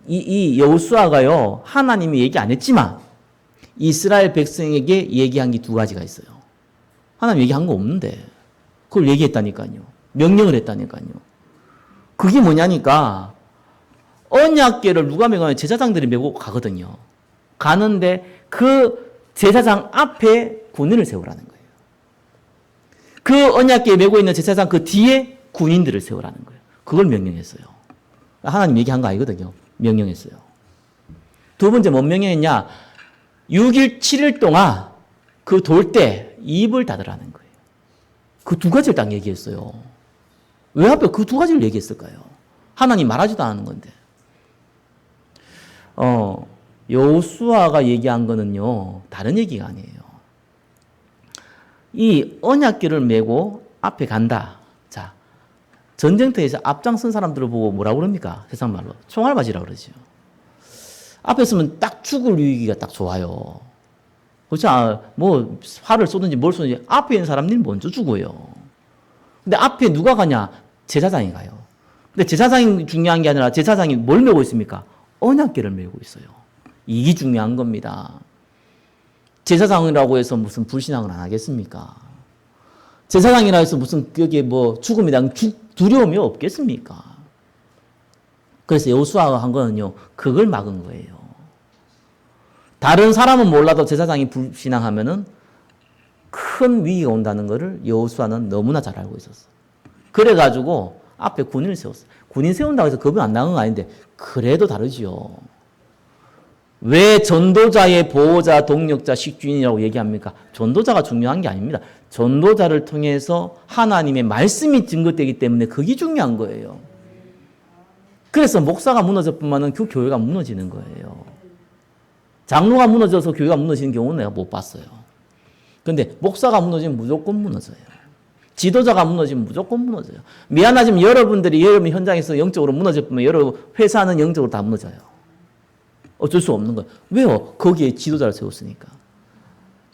이 여호수아가요 하나님이 얘기 안 했지만 이스라엘 백성에게 얘기한 게 두 가지가 있어요. 하나님 얘기한 거 없는데 그걸 얘기했다니까요. 명령을 했다니까요. 그게 뭐냐니까 언약궤를 누가 메고 가면 제사장들이 메고 가거든요. 가는데 그 제사장 앞에 군인을 세우라는 거예요. 그 언약궤에 메고 있는 제사장 그 뒤에 군인들을 세우라는 거예요. 그걸 명령했어요. 하나님 얘기한 거 아니거든요. 명령했어요. 두 번째 뭔 명령했냐? 6일, 7일 동안 그 돌 때 입을 닫으라는 거예요. 그 두 가지를 딱 얘기했어요. 왜 하필 그 두 가지를 얘기했을까요? 하나님 말하지도 않은 건데. 여호수아가 얘기한 거는요, 다른 얘기가 아니에요. 이 언약궤를 메고 앞에 간다. 자, 전쟁터에서 앞장선 사람들을 보고 뭐라고 그럽니까? 세상 말로. 총알맞이라고 그러죠. 앞에 서면 딱 죽을 위기가 딱 좋아요. 그렇죠? 뭐, 활을 쏘든지 뭘 쏘든지 앞에 있는 사람들이 먼저 죽어요. 근데 앞에 누가 가냐? 제사장이 가요. 근데 제사장이 중요한 게 아니라 제사장이 뭘 메고 있습니까? 언약궤를 메고 있어요. 이게 중요한 겁니다. 제사장이라고 해서 무슨 불신앙을 안 하겠습니까? 제사장이라 해서 무슨 여기에 뭐 죽음에 대한 두려움이 없겠습니까? 그래서 여호수아가 한 거는요, 그걸 막은 거예요. 다른 사람은 몰라도 제사장이 불신앙하면은 큰 위기가 온다는 것을 여호수아는 너무나 잘 알고 있었어. 그래가지고 앞에 군인을 세웠어. 군인 세운다고 해서 겁이 안 나는 건 아닌데 그래도 다르지요. 왜 전도자의 보호자, 동력자, 식주인이라고 얘기합니까? 전도자가 중요한 게 아닙니다. 전도자를 통해서 하나님의 말씀이 증거되기 때문에 그게 중요한 거예요. 그래서 목사가 무너졌지만은 그 교회가 무너지는 거예요. 장로가 무너져서 교회가 무너지는 경우는 내가 못 봤어요. 그런데 목사가 무너지면 무조건 무너져요. 지도자가 무너지면 무조건 무너져요. 미안하지만 여러분들이 여러분 현장에서 영적으로 무너졌으면 여러분 회사는 영적으로 다 무너져요. 어쩔 수 없는 거예요. 왜요? 거기에 지도자를 세웠으니까.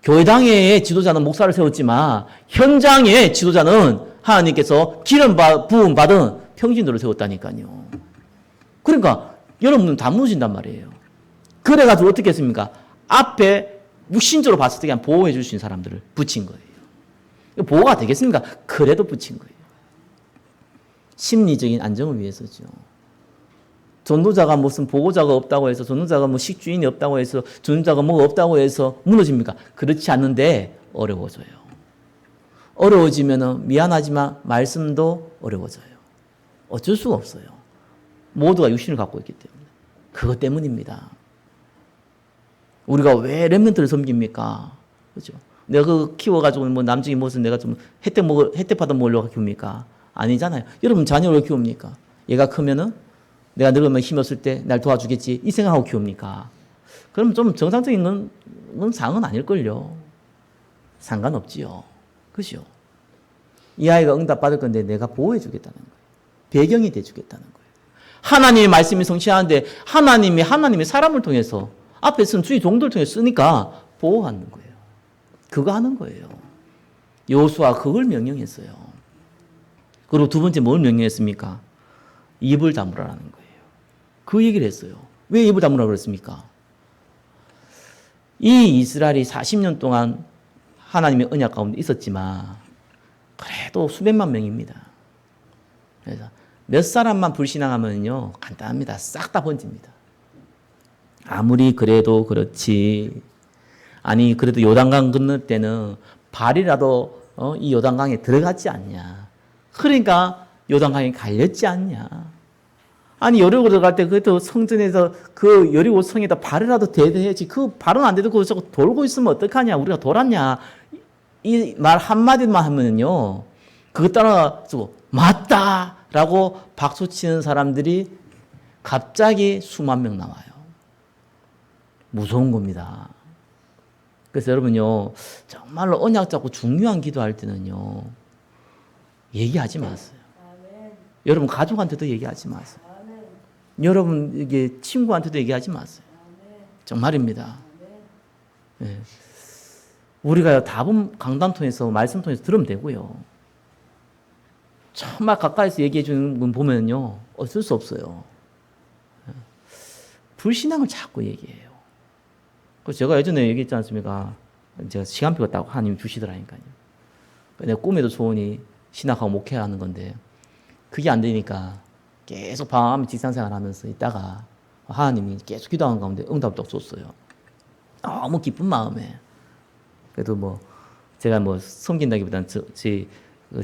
교회당의 지도자는 목사를 세웠지만 현장의 지도자는 하나님께서 기름 부음 받은 평신도를 세웠다니까요. 그러니까 여러분은 다 무너진단 말이에요. 그래가지고 어떻게 했습니까? 앞에 육신적으로 봤을 때 그냥 보호해 줄 수 있는 사람들을 붙인 거예요. 보호가 되겠습니까? 그래도 붙인 거예요. 심리적인 안정을 위해서죠. 전도자가 무슨 보호자가 없다고 해서, 전도자가 뭐 식주인이 없다고 해서, 전도자가 뭐가 없다고 해서 무너집니까? 그렇지 않는데 어려워져요. 어려워지면은 미안하지만 말씀도 어려워져요. 어쩔 수가 없어요. 모두가 육신을 갖고 있기 때문에. 그것 때문입니다. 우리가 왜 렘넌트를 섬깁니까? 그렇죠? 내가 그 키워가지고 뭐 남중이 무슨 내가 좀 혜택 받아 먹으려고 키웁니까? 아니잖아요. 여러분 자녀를 왜 키웁니까? 얘가 크면은 내가 늙으면 힘 없을 때 날 도와주겠지 이 생각하고 키웁니까? 그럼 좀 정상적인 건 상은 아닐걸요. 상관없지요. 그죠? 이 아이가 응답 받을 건데 내가 보호해 주겠다는 거예요. 배경이 돼 주겠다는 거예요. 하나님의 말씀이 성취하는데 하나님이 사람을 통해서 앞에 쓴 주의 종들을 통해 쓰니까 보호하는 거예요. 그거 하는 거예요. 여호수아가 그걸 명령했어요. 그리고 두 번째 뭘 명령했습니까? 입을 다물라는 거예요. 그 얘기를 했어요. 왜 입을 다물라고 그랬습니까? 이 이스라엘이 40년 동안 하나님의 언약 가운데 있었지만 그래도 수백만 명입니다. 그래서 몇 사람만 불신앙하면요 간단합니다. 싹 다 번집니다. 아무리 그래도 그렇지. 아니 그래도 요단강 건널 때는 발이라도 이 요단강에 들어갔지 않냐. 그러니까 요단강에 갈렸지 않냐. 아니 여리고 들어갈 때 그래도 성전에서 그 여리고 성에다 발이라도 대야지. 그 발은 안 돼도 그거 저거 돌고 있으면 어떡하냐. 우리가 돌았냐. 이 말 한마디만 하면요. 그거 따라가지고 맞다! 라고 박수치는 사람들이 갑자기 수만 명 나와요. 무서운 겁니다. 그래서 여러분요, 정말로 언약 잡고 중요한 기도할 때는요, 얘기하지 마세요. 여러분 가족한테도 얘기하지 마세요. 여러분 이게 친구한테도 얘기하지 마세요. 정말입니다. 네. 우리가 답은 강단 통해서 말씀 통해서 들으면 되고요. 정말 가까이서 얘기해 주는 분 보면요, 어쩔 수 없어요. 불신앙을 자꾸 얘기해요. 그래서 제가 예전에 얘기했지 않습니까? 제가 시간표가 딱 하나님이 주시더라니까요. 내가 꿈에도 소원이 신학하고 목회하는 건데 그게 안 되니까 계속 밤에 직장생활 하면서 있다가 하나님이 계속 기도하는 가운데 응답을 딱 줬어요. 너무 기쁜 마음에. 그래도 뭐 제가 뭐 섬긴다기보다는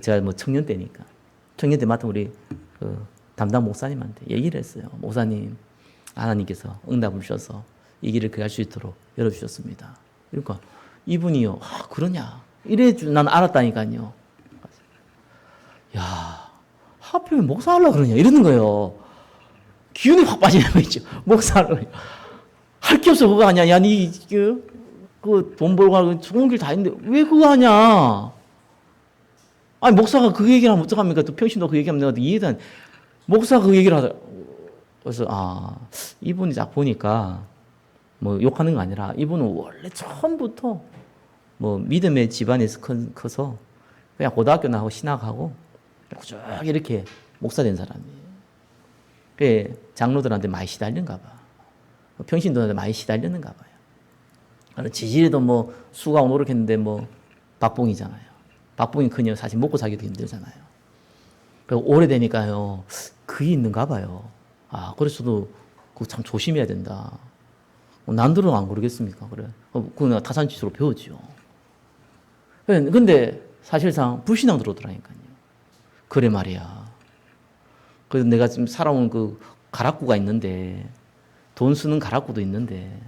제가 뭐 청년 때니까 청년 때 맡은 우리 그 담당 목사님한테 얘기를 했어요. 목사님, 하나님께서 응답을 주셔서 이 길을 그할 수 있도록 열어주셨습니다. 그러니까 이분이요, 그러냐? 이래 난 알았다니까요. 야, 하필 목사 하려고 그러냐? 이러는 거예요. 기운이 확 빠지는 거 있죠. 목사 하려고. 할 게 없어, 그거 하냐? 야, 그 돈 벌고 하고 좋은 길 다 있는데 왜 그거 하냐? 아니, 목사가 그 얘기를 하면 어떡합니까? 또 평신도 그 얘기하면 내가 이해도 안, 목사가 그 얘기를 하더라. 그래서, 이분이 딱 보니까 뭐 욕하는 거 아니라 이분은 원래 처음부터 뭐 믿음의 집안에서 커서 그냥 고등학교 나하고 신학하고 쭉 이렇게 목사 된 사람이에요. 장로들한테 많이 시달린가 봐. 평신도한테 많이 시달렸는가 봐요. 지지리도 뭐 수고하고 노력했는데 뭐 박봉이잖아요. 박봉이 그녀 사실 먹고 살기도 힘들잖아요. 그리고 오래되니까요, 그게 있는가 봐요. 아, 그래서도 그거 참 조심해야 된다. 남들은 안 그러겠습니까? 그래. 그건 타산지수로 배우죠. 근데 사실상 불신앙 들어오더라니까요. 그래 말이야. 그래서 내가 지금 살아온 그 가락구가 있는데, 돈 쓰는 가락구도 있는데,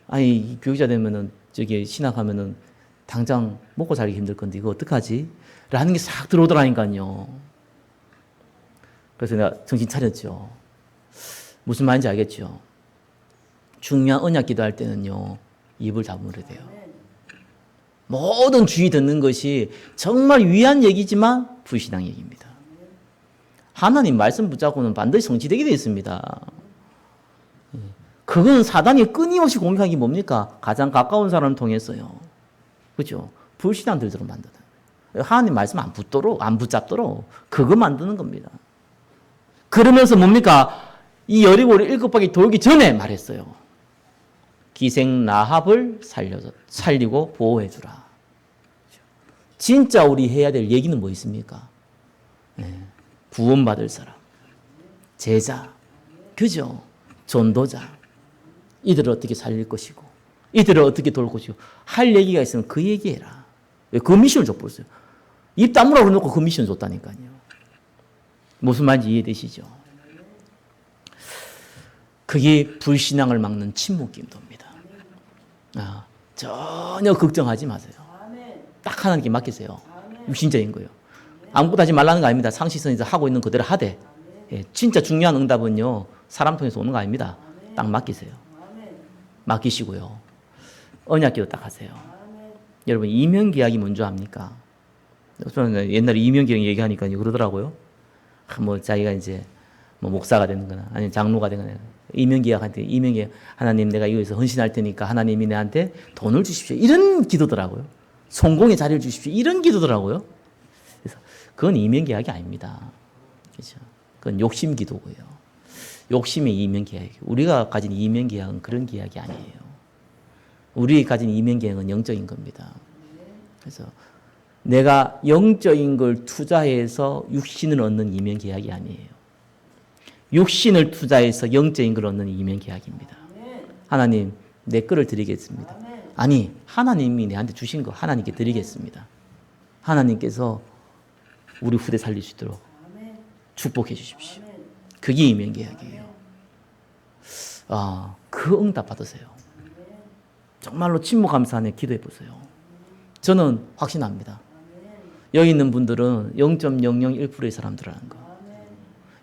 아니, 교육자 되면은, 저기, 신학하면은, 당장 먹고 살기 힘들 건데, 이거 어떡하지? 라는 게 싹 들어오더라니까요. 그래서 내가 정신 차렸죠. 무슨 말인지 알겠죠? 중요한 언약 기도할 때는요, 입을 다물어야 돼요. 모든 주의 듣는 것이 정말 위한 얘기지만 불신앙 얘기입니다. 하나님 말씀 붙잡고는 반드시 성취되게 되어 있습니다. 그건 사단이 끊임없이 공격한 게 뭡니까? 가장 가까운 사람을 통해서요. 그렇죠? 불신앙 들도록 만드는. 하나님 말씀 안 붙잡도록 그거 만드는 겁니다. 그러면서 뭡니까? 이 여리고를 7바퀴 돌기 전에 말했어요. 기생 라합을 살리고 보호해주라. 진짜 우리 해야 될 얘기는 뭐 있습니까? 구원받을 사람, 제자, 그죠? 전도자, 이들을 어떻게 살릴 것이고, 이들을 어떻게 돌 것이고, 할 얘기가 있으면 그 얘기해라. 그 미션을 줬어요. 입 다물어 놓고 그 미션 줬다니까요. 무슨 말인지 이해되시죠? 그게 불신앙을 막는 침묵 기도입니다. 전혀 걱정하지 마세요. 딱 하나님께 맡기세요. 육신적인 거예요. 아무것도 하지 말라는 거 아닙니다. 상식선에서 하고 있는 그대로 하되, 진짜 중요한 응답은요, 사람 통해서 오는 거 아닙니다. 딱 맡기세요. 맡기시고요. 언약기도 딱 하세요. 여러분, 이명계약이 먼저 합니까? 저는 옛날에 이명계약 얘기하니까 그러더라고요. 뭐 자기가 이제 뭐 목사가 되는 거나 아니면 장로가 되거나 이명계약한테 이명계약, 하나님 내가 이거에서 헌신할 테니까 하나님이 내한테 돈을 주십시오. 이런 기도더라고요. 성공의 자리를 주십시오. 이런 기도더라고요. 그래서 그건 이명계약이 아닙니다. 그렇죠? 그건 욕심 기도고요. 욕심의 이명계약. 우리가 가진 이명계약은 그런 계약이 아니에요. 우리가 가진 이명계약은 영적인 겁니다. 그래서 내가 영적인 걸 투자해서 육신을 얻는 이명계약이 아니에요. 육신을 투자해서 영적인 걸 얻는 이명계약입니다. 하나님, 내 거를 드리겠습니다. 아니, 하나님이 내한테 주신 거 하나님께 드리겠습니다. 하나님께서 우리 후대 살릴 수 있도록 축복해 주십시오. 그게 이명계약이에요. 그 응답 받으세요. 정말로 침묵하면서 안에 기도해 보세요. 저는 확신합니다. 여기 있는 분들은 0.001%의 사람들이라는 거.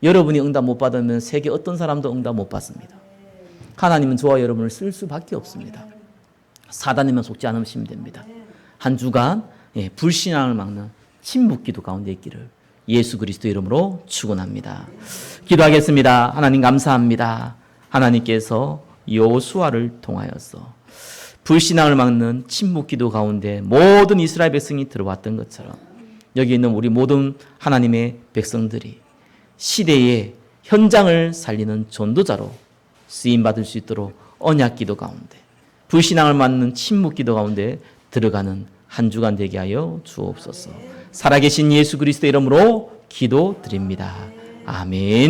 여러분이 응답 못 받으면 세계 어떤 사람도 응답 못 받습니다. 하나님은 저와 여러분을 쓸 수밖에 없습니다. 사단에만 속지 않으시면 됩니다. 한 주간 불신앙을 막는 침묵기도 가운데 있기를 예수 그리스도 이름으로 축원합니다. 기도하겠습니다. 하나님 감사합니다. 하나님께서 여호수아를 통하여서 불신앙을 막는 침묵기도 가운데 모든 이스라엘 백성이 들어왔던 것처럼 여기 있는 우리 모든 하나님의 백성들이 시대의 현장을 살리는 전도자로 쓰임받을 수 있도록 언약기도 가운데 불신앙을 막는 침묵기도 가운데 들어가는 한 주간 되게 하여 주옵소서. 살아계신 예수 그리스도 이름으로 기도드립니다. 아멘.